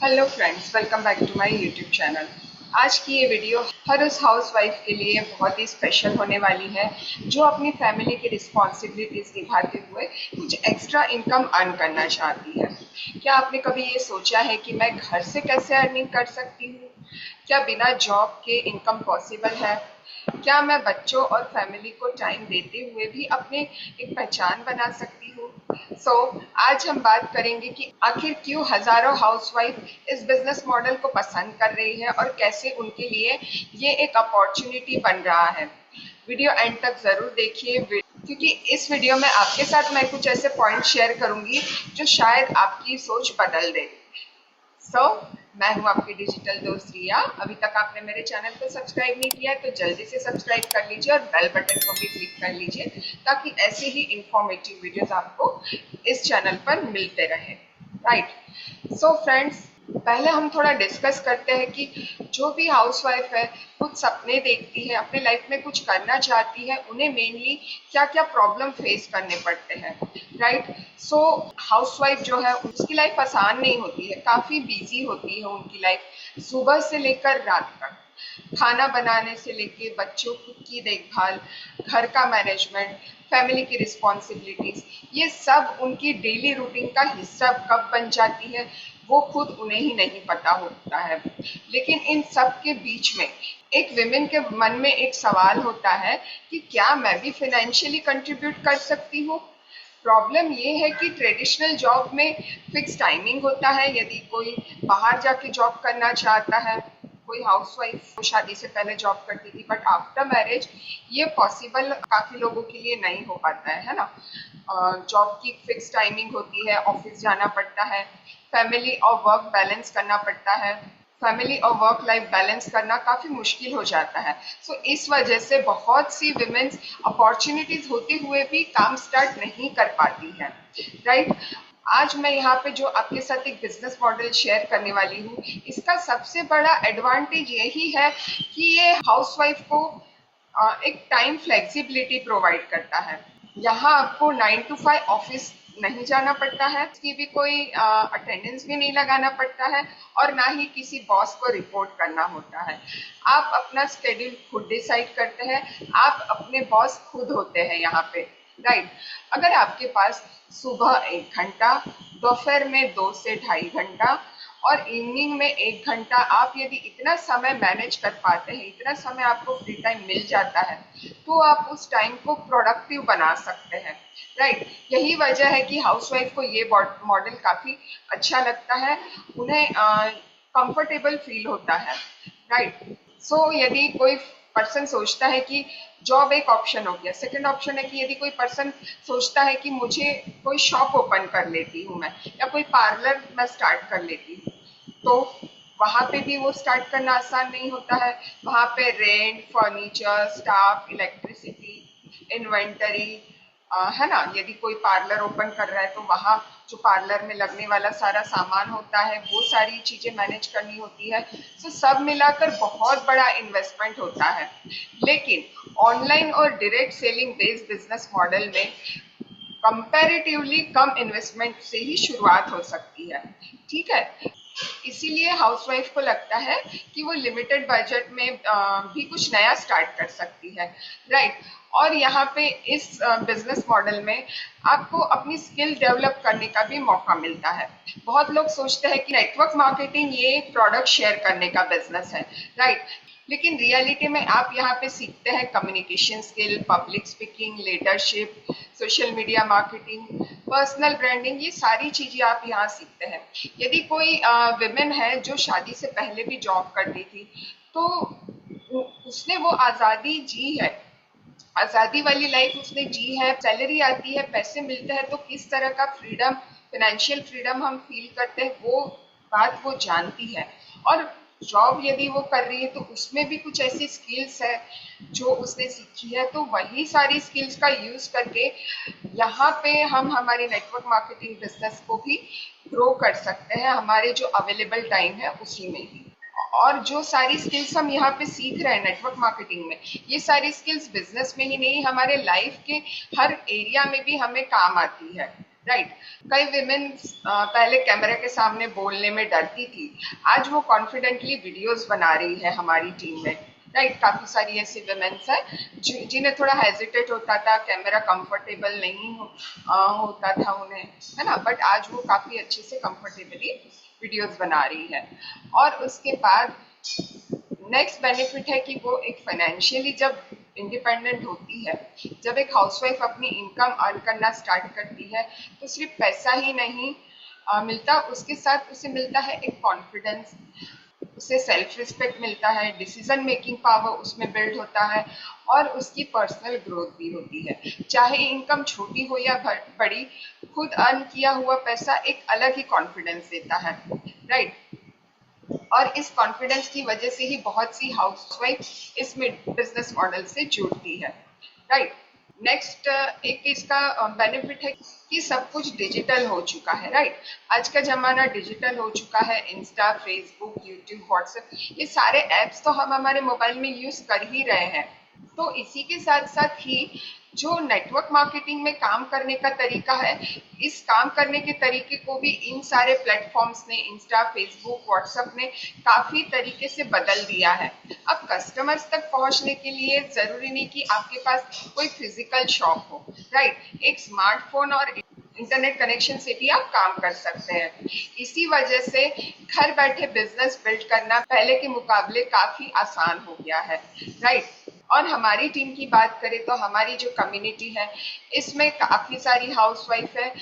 Hello friends, welcome back to my YouTube channel. आज की ये वीडियो हर उस हाउसवाइफ के लिए बहुत ही स्पेशल होने वाली है जो अपनी फैमिली की रिस्पॉन्सिबिलिटीज निभाते हुए कुछ एक्स्ट्रा इनकम अर्न करना चाहती है। क्या आपने कभी ये सोचा है कि मैं घर से कैसे अर्निंग कर सकती हूँ? क्या बिना जॉब के इनकम पॉसिबल है? क्या मैं बच्चों और फैमिली को टाइम देते हुए भी अपने एक पहचान बना सकती हूँ? आज हम बात करेंगे कि आखिर क्यों हजारों हाउसवाइफ इस बिजनेस मॉडल को पसंद कर रही है और कैसे उनके लिए ये एक अपॉर्चुनिटी बन रहा है। वीडियो एंड तक जरूर देखिए क्योंकि इस वीडियो में आपके साथ मैं कुछ ऐसे पॉइंट शेयर करूंगी जो शायद आपकी सोच बदल दे। मैं हूं आपकी डिजिटल दोस्त रिया। अभी तक आपने मेरे चैनल को सब्सक्राइब नहीं किया तो जल्दी से सब्सक्राइब कर लीजिए और बेल बटन को भी क्लिक कर लीजिए ताकि ऐसे ही इंफॉर्मेटिव वीडियोस आपको इस चैनल पर मिलते रहे। राइट। फ्रेंड्स, पहले हम थोड़ा डिस्कस करते हैं कि जो भी हाउसवाइफ है कुछ सपने देखती है, अपने लाइफ में कुछ करना चाहती है, उन्हें मेनली क्या क्या प्रॉब्लम फेस करने पड़ते हैं। राइट। हाउसवाइफ जो है उसकी लाइफ आसान नहीं होती है, काफी बिजी होती है उनकी लाइफ। सुबह से लेकर रात तक खाना बनाने से लेके बच्चों की देखभाल, घर का मैनेजमेंट, फैमिली की रिस्पॉन्सिबिलिटीज, ये सब उनकी डेली रूटीन का हिस्सा कब बन जाती है वो खुद उन्हें ही नहीं पता होता है। लेकिन इन सब के बीच में एक विमेन के मन में एक सवाल होता है कि क्या मैं भी फाइनेंशियली कंट्रीब्यूट कर सकती हूँ? प्रॉब्लम ये है कि ट्रेडिशनल जॉब में फिक्स टाइमिंग होता है। यदि कोई बाहर जाके जॉब करना चाहता है, कोई हाउसवाइफ शादी से पहले जॉब करती थी बट आफ्टर मैरिज ये पॉसिबल काफी लोगों के लिए नहीं हो पाता है ना। जॉब की फिक्स टाइमिंग होती है, ऑफिस जाना पड़ता है, फैमिली और वर्क बैलेंस करना पड़ता है। फैमिली और वर्क लाइफ बैलेंस करना काफी मुश्किल हो जाता है। इस वजह से बहुत सी विमेन्स अपॉर्चुनिटीज होते हुए भी काम स्टार्ट नहीं कर पाती है। राइट। आज मैं यहाँ पे जो आपके साथ एक बिजनेस मॉडल शेयर करने वाली हूँ, इसका सबसे बड़ा एडवांटेज यही है कि ये हाउसवाइफ को एक टाइम फ्लेक्सिबिलिटी प्रोवाइड करता है। यहाँ आपको 9 to 5 ऑफिस नहीं जाना पड़ता है, इसकी भी कोई अटेंडेंस भी नहीं लगाना पड़ता है और ना ही किसी बॉस को रिपोर्ट करना होता है। आप अपना स्केड्यूल खुद डिसाइड करते हैं, आप अपने बॉस खुद होते हैं यहाँ पे। राइट। अगर आपके पास सुबह 1 घंटा, दोपहर में 2 से ढाई घंटा और इवनिंग में 1 घंटा, आप यदि इतना समय मैनेज कर पाते हैं, इतना समय आपको फ्री टाइम मिल जाता है तो आप उस टाइम को प्रोडक्टिव बना सकते हैं। राइट। यही वजह है कि हाउसवाइफ को ये मॉडल काफी अच्छा लगता है, उन्हें कंफर्टेबल फील होता है। राइट। यदि कोई पर्सन सोचता है कि जॉब एक ऑप्शन हो गया, सेकंड ऑप्शन है कि यदि कोई पर्सन सोचता है कि मुझे कोई शॉप ओपन कर लेती हूँ मैं, या कोई पार्लर मैं स्टार्ट कर लेती हूँ, तो वहां पे भी वो स्टार्ट करना आसान नहीं होता है। वहां पे rent, furniture, staff, electricity, inventory, है ना। यदि कोई पार्लर ओपन कर रहा है तो वहां जो पार्लर में लगने वाला सारा सामान होता है वो सारी चीजें मैनेज करनी होती है। सब मिलाकर बहुत बड़ा इन्वेस्टमेंट होता है। लेकिन ऑनलाइन और direct selling based business model में कंपैरेटिवली कम इन्वेस्टमेंट से ही शुरुआत हो सकती है। ठीक है। इसीलिए हाउसवाइफ को लगता है कि वो लिमिटेड बजट में भी कुछ नया स्टार्ट कर सकती है। राइट। और यहाँ पे इस बिजनेस मॉडल में आपको अपनी स्किल डेवलप करने का भी मौका मिलता है। बहुत लोग सोचते हैं कि नेटवर्क मार्केटिंग ये एक प्रोडक्ट शेयर करने का बिजनेस है। राइट। लेकिन रियलिटी में आप यहाँ पे सीखते हैं communication skill, public speaking, leadership, social media marketing, personal branding, ये सारी चीजें आप यहाँ सीखते हैं। यदि कोई विमेन है जो शादी से पहले भी जॉब करती थी तो उसने वो आजादी जी है, आजादी वाली लाइफ उसने जी है, सैलरी आती है, पैसे मिलते हैं, तो किस तरह का फ्रीडम, फाइनेंशियल फ्रीडम हम फील करते हैं वो बात वो जानती है। और जॉब यदि वो कर रही है तो उसमें भी कुछ ऐसी स्किल्स है जो उसने सीखी है, तो वही सारी स्किल्स का यूज करके यहाँ पे हम हमारे नेटवर्क मार्केटिंग बिजनेस को भी ग्रो कर सकते हैं, हमारे जो अवेलेबल टाइम है उसी में ही। और जो सारी स्किल्स हम यहाँ पे सीख रहे हैं नेटवर्क मार्केटिंग में, ये सारी स्किल्स बिजनेस में ही नहीं, हमारे लाइफ के हर एरिया में भी हमें काम आती है। राइट। कई विमेन पहले कैमरा के सामने बोलने में डरती थी, आज वो कॉन्फिडेंटली वीडियोस बना रही है हमारी टीम में। राइट, काफी सारी ऐसी विमेन्स है जिन्हें थोड़ा हेजिटेट होता था, कैमरा कंफर्टेबल नहीं होता था उन्हें, है ना, बट आज वो काफी अच्छे से कंफर्टेबली वीडियोस बना रही है। और उसके बाद नेक्स्ट बेनिफिट है कि वो एक फाइनेंशियली जब इंडिपेंडेंट होती है, जब एक हाउसवाइफ अपनी इनकम अर्न करना स्टार्ट करती है, तो सिर्फ पैसा ही नहीं मिलता, उसके साथ उसे मिलता है एक कॉन्फिडेंस, उसे सेल्फ रिस्पेक्ट मिलता है, डिसीजन मेकिंग पावर उसमें बिल्ड होता है, और उसकी पर्सनल ग्रोथ भी होती है। चाहे इनकम छोटी हो या बड़ी, खुद अर्न किया हुआ पैसा एक अलग ही कॉन्फिडेंस देता है। राइट, और इस कॉन्फिडेंस की वजह से ही बहुत सी हाउसवाइफ इस बिजनेस मॉडल से जुड़ती है। राइट, नेक्स्ट एक इसका बेनिफिट है कि सब कुछ डिजिटल हो चुका है। राइट, आज का जमाना डिजिटल हो चुका है, इंस्टा, फेसबुक, यूट्यूब, व्हाट्सएप, ये सारे एप्स तो हम हमारे मोबाइल में यूज कर ही रहे हैं। तो इसी के साथ साथ ही जो नेटवर्क मार्केटिंग में काम करने का तरीका है, इस काम करने के तरीके को भी इन सारे प्लेटफॉर्म्स ने, इंस्टा, फेसबुक, व्हाट्सएप ने काफी तरीके से बदल दिया है। अब कस्टमर्स तक पहुंचने के लिए जरूरी नहीं कि आपके पास कोई फिजिकल शॉप हो। राइट, एक स्मार्टफोन और इंटरनेट कनेक्शन से भी आप काम कर सकते हैं। इसी वजह से घर बैठे बिजनेस बिल्ड करना पहले के मुकाबले काफी आसान हो गया है। राइट, और हमारी टीम की बात करें तो हमारी जो कम्युनिटी है, इसमें काफी सारी हाउसवाइफ है।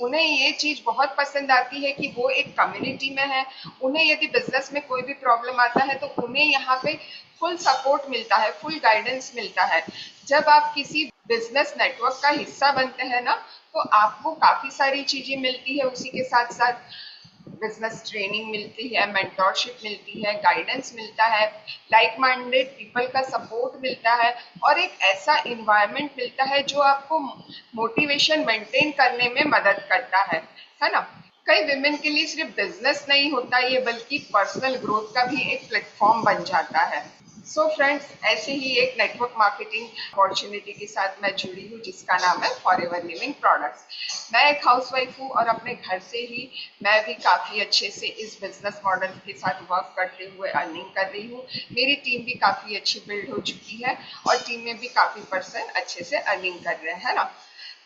उन्हें ये चीज बहुत पसंद आती है कि वो एक कम्युनिटी में है। उन्हें यदि बिजनेस में कोई भी प्रॉब्लम आता है तो उन्हें यहाँ पे फुल सपोर्ट मिलता है, फुल गाइडेंस मिलता है। जब आप किसी बिजनेस नेटवर्क का हिस्सा बनते हैं ना, तो आपको काफी सारी चीजें मिलती है, उसी के साथ साथ बिजनेस ट्रेनिंग मिलती है, मेंटोरशिप मिलती है, गाइडेंस मिलता है, लाइक माइंडेड पीपल का सपोर्ट मिलता है, और एक ऐसा इन्वायरमेंट मिलता है जो आपको मोटिवेशन मेंटेन करने में मदद करता है ना। कई विमेन के लिए सिर्फ बिजनेस नहीं होता ये, बल्कि पर्सनल ग्रोथ का भी एक प्लेटफॉर्म बन जाता है। सो फ्रेंड्स, ऐसे ही एक नेटवर्क मार्केटिंग अपॉर्चुनिटी के साथ मैं जुड़ी हूँ जिसका नाम है फॉरएवर लिविंग प्रोडक्ट्स। मैं एक हाउसवाइफ हूँ और अपने घर से ही मैं भी काफ़ी अच्छे से इस बिजनेस मॉडल के साथ वर्क करते हुए अर्निंग कर रही हूँ। मेरी टीम भी काफ़ी अच्छी बिल्ड हो चुकी है और टीम में भी काफ़ी पर्सन अच्छे से अर्निंग कर रहे हैं ना।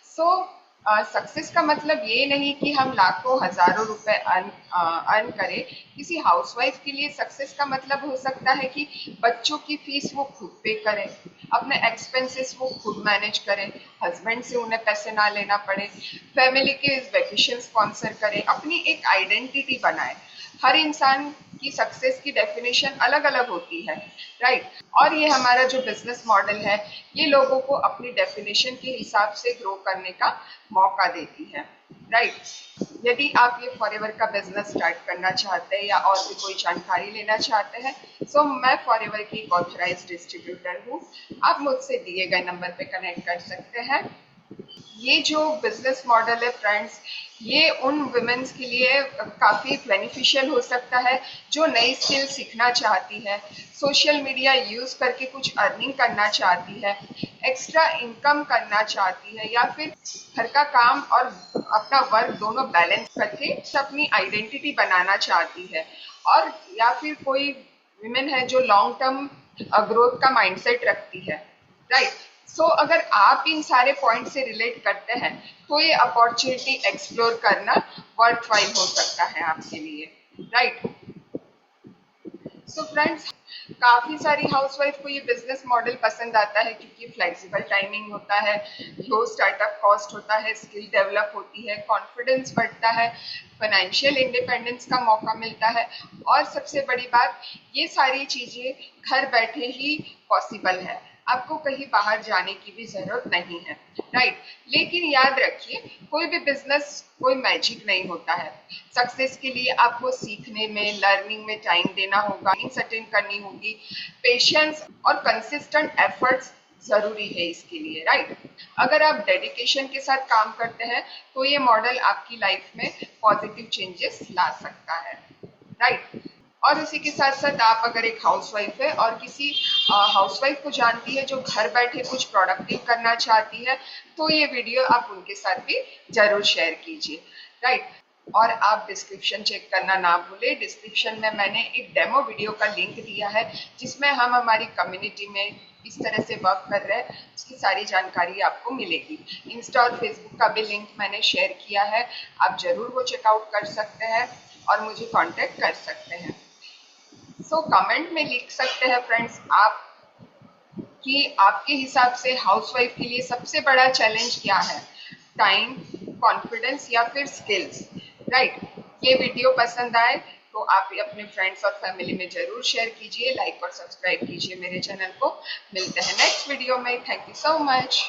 सो सक्सेस का मतलब ये नहीं कि हम लाखों हजारों रुपए अर्न करें। किसी हाउसवाइफ के लिए सक्सेस का मतलब हो सकता है कि बच्चों की फीस वो खुद पे करें, अपने एक्सपेंसेस वो खुद मैनेज करें, हस्बैंड से उन्हें पैसे ना लेना पड़े, फैमिली के वेकेशन स्पॉन्सर करें, अपनी एक आइडेंटिटी बनाए। हर इंसान की सक्सेस की डेफिनेशन अलग अलग होती है। राइट, और ये हमारा जो बिजनेस मॉडल है, ये लोगों को अपनी डेफिनेशन के हिसाब से ग्रो करने का मौका देती है। राइट, यदि आप ये फॉरएवर का बिजनेस स्टार्ट करना चाहते हैं या और भी कोई जानकारी लेना चाहते हैं, सो मैं फॉरएवर की एक ऑथराइज्ड डिस्ट्रीब्यूटर हूँ। आप मुझसे दिए गए नंबर पे कनेक्ट कर सकते हैं। ये जो बिजनेस मॉडल है फ्रेंड्स, ये उन वुमेन्स के लिए काफ़ी बेनिफिशियल हो सकता है जो नई स्किल सीखना चाहती है, सोशल मीडिया यूज़ करके कुछ अर्निंग करना चाहती है, एक्स्ट्रा इनकम करना चाहती है, या फिर घर का काम और अपना वर्क दोनों बैलेंस करके अपनी आइडेंटिटी बनाना चाहती है, और या फिर कोई विमेन है जो लॉन्ग टर्म ग्रोथ का माइंडसेट रखती है। राइट, सो अगर आप इन सारे पॉइंट से रिलेट करते हैं तो ये अपॉर्चुनिटी एक्सप्लोर करना वर्थवाइल हो सकता है आपके लिए। राइट, सो फ्रेंड्स, काफी सारी हाउसवाइफ को ये बिजनेस मॉडल पसंद आता है क्योंकि फ्लेक्सिबल टाइमिंग होता है, लो स्टार्टअप कॉस्ट होता है, स्किल डेवलप होती है, कॉन्फिडेंस बढ़ता है, फाइनेंशियल इंडिपेंडेंस का मौका मिलता है, और सबसे बड़ी बात, ये सारी चीजें घर बैठे ही पॉसिबल है, आपको कहीं बाहर जाने की भी जरूरत नहीं है। राइट, लेकिन याद रखिए, कोई भी बिजनेस कोई मैजिक नहीं होता है। सक्सेस के लिए आपको सीखने में, लर्निंग में टाइम देना होगा, सर्टेन करनी होगी, पेशेंस और कंसिस्टेंट एफर्ट्स जरूरी है इसके लिए। राइट, अगर आप डेडिकेशन के साथ काम करते हैं तो ये मॉडल आपकी लाइफ में पॉजिटिव चेंजेस ला सकता है। राइट, और उसी के साथ साथ आप अगर एक हाउसवाइफ है और किसी हाउसवाइफ को जानती है जो घर बैठे कुछ प्रोडक्टिव करना चाहती है, तो ये वीडियो आप उनके साथ भी जरूर शेयर कीजिए, राइट। और आप डिस्क्रिप्शन चेक करना ना भूलें। डिस्क्रिप्शन में मैंने एक डेमो वीडियो का लिंक दिया है जिसमें हम हमारी कम्युनिटी में किस तरह से वर्क कर रहे हैं उसकी सारी जानकारी आपको मिलेगी। इंस्टा और फेसबुक का भी लिंक मैंने शेयर किया है, आप जरूर वो चेकआउट कर सकते हैं और मुझे कांटेक्ट कर सकते हैं। सो कमेंट में लिख सकते हैं फ्रेंड्स आप कि आपके हिसाब से हाउसवाइफ के लिए सबसे बड़ा चैलेंज क्या है, टाइम, कॉन्फिडेंस या फिर स्किल्स, राइट। ये वीडियो पसंद आए तो आप अपने फ्रेंड्स और फैमिली में जरूर शेयर कीजिए, लाइक और सब्सक्राइब कीजिए मेरे चैनल को। मिलते हैं नेक्स्ट वीडियो में। Thank you so much.